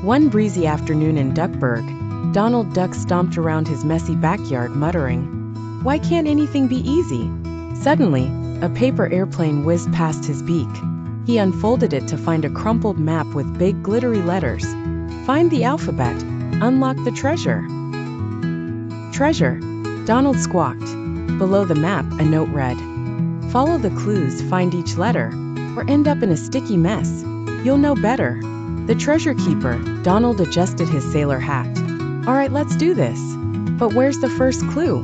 One breezy afternoon in Duckburg, Donald Duck stomped around his messy backyard muttering, "Why can't anything be easy?" Suddenly, a paper airplane whizzed past his beak. He unfolded it to find a crumpled map with big glittery letters. "Find the alphabet. Unlock the treasure." "Treasure," Donald squawked. Below the map, a note read, "Follow the clues, find each letter, or end up in a sticky mess. You'll know better." The treasure keeper, Donald adjusted his sailor hat. "All right, let's do this. But where's the first clue?"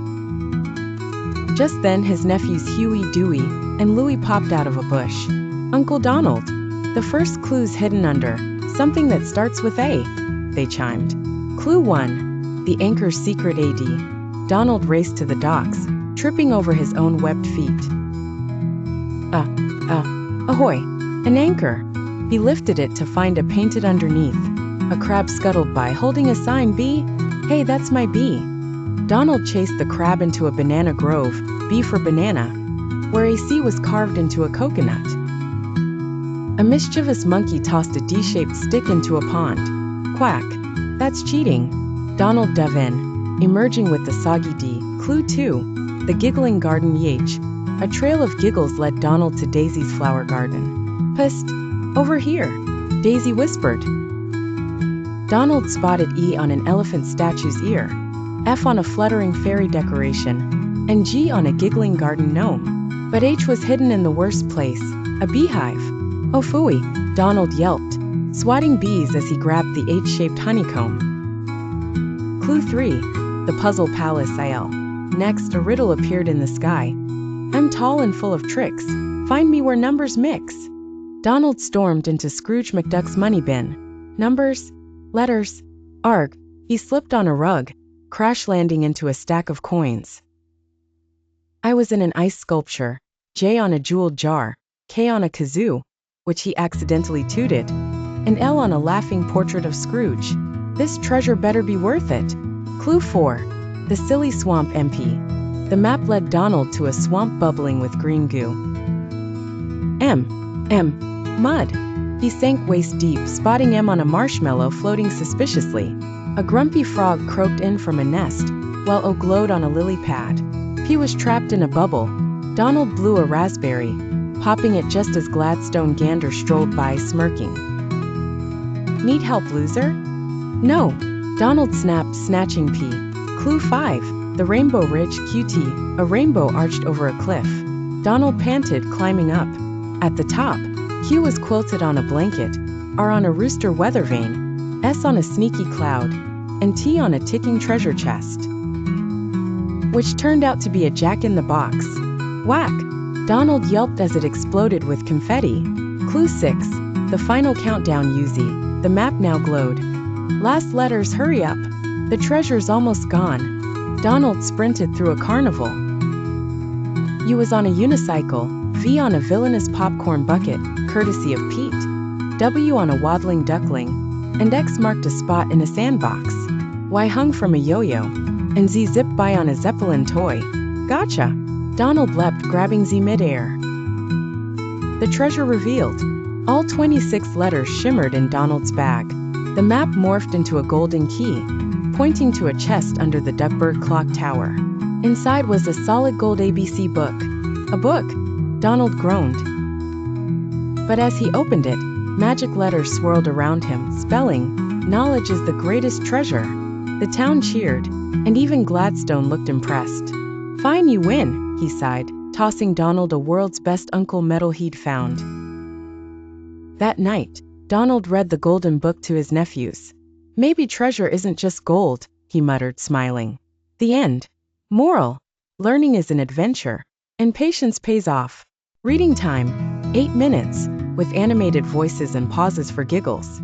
Just then his nephews Huey, Dewey, and Louie popped out of a bush. "Uncle Donald, the first clue's hidden under something that starts with A," they chimed. "Clue 1, the anchor's secret AD." Donald raced to the docks, tripping over his own webbed feet. Ahoy, an anchor." He lifted it to find a painted underneath. A crab scuttled by holding a sign, "B. Hey, that's my B." Donald chased the crab into a banana grove, B for banana, where a C was carved into a coconut. A mischievous monkey tossed a D-shaped stick into a pond. "Quack, that's cheating." Donald dove in, emerging with the soggy D. Clue 2, the giggling garden YH. A trail of giggles led Donald to Daisy's flower garden. "Psst, over here," Daisy whispered. Donald spotted E on an elephant statue's ear, F on a fluttering fairy decoration, and G on a giggling garden gnome. But H was hidden in the worst place, a beehive. "Oh phooey," Donald yelped, swatting bees as he grabbed the H-shaped honeycomb. Clue 3, the puzzle palace IL. Next, a riddle appeared in the sky. "I'm tall and full of tricks. Find me where numbers mix." Donald stormed into Scrooge McDuck's money bin. "Numbers, letters, arg." He slipped on a rug, crash landing into a stack of coins. I was in an ice sculpture, J on a jeweled jar, K on a kazoo, which he accidentally tooted, and L on a laughing portrait of Scrooge. This treasure better be worth it. Clue 4, the silly swamp MP. The map led Donald to a swamp bubbling with green goo. Mud. He sank waist deep, spotting M on a marshmallow floating suspiciously. A grumpy frog croaked in from a nest, while O glowed on a lily pad. P was trapped in a bubble. Donald blew a raspberry, popping it just as Gladstone Gander strolled by, smirking. "Need help, loser?" "No," Donald snapped, snatching P. Clue 5, the Rainbow Ridge QT. A rainbow arched over a cliff. Donald panted, climbing up. At the top, Q was quilted on a blanket, R on a rooster weather vane, S on a sneaky cloud, and T on a ticking treasure chest, which turned out to be a jack-in-the-box. Whack! Donald yelped as it exploded with confetti. Clue 6, the final countdown UZ. The map now glowed. "Last letters, hurry up. The treasure's almost gone." Donald sprinted through a carnival. U was on a unicycle, V on a villainous popcorn bucket, courtesy of Pete, W on a waddling duckling, and X marked a spot in a sandbox. Y hung from a yo-yo, and Z zipped by on a Zeppelin toy. "Gotcha!" Donald leapt, grabbing Z midair. The treasure revealed. All 26 letters shimmered in Donald's bag. The map morphed into a golden key, pointing to a chest under the Duckburg clock tower. Inside was a solid gold ABC book. "A book!" Donald groaned. But as he opened it, magic letters swirled around him, spelling, "Knowledge is the greatest treasure." The town cheered, and even Gladstone looked impressed. "Fine, you win," he sighed, tossing Donald a world's best uncle medal he'd found. That night, Donald read the golden book to his nephews. "Maybe treasure isn't just gold," he muttered, smiling. The end. Moral: learning is an adventure, and patience pays off. Reading time, 8 minutes, with animated voices and pauses for giggles.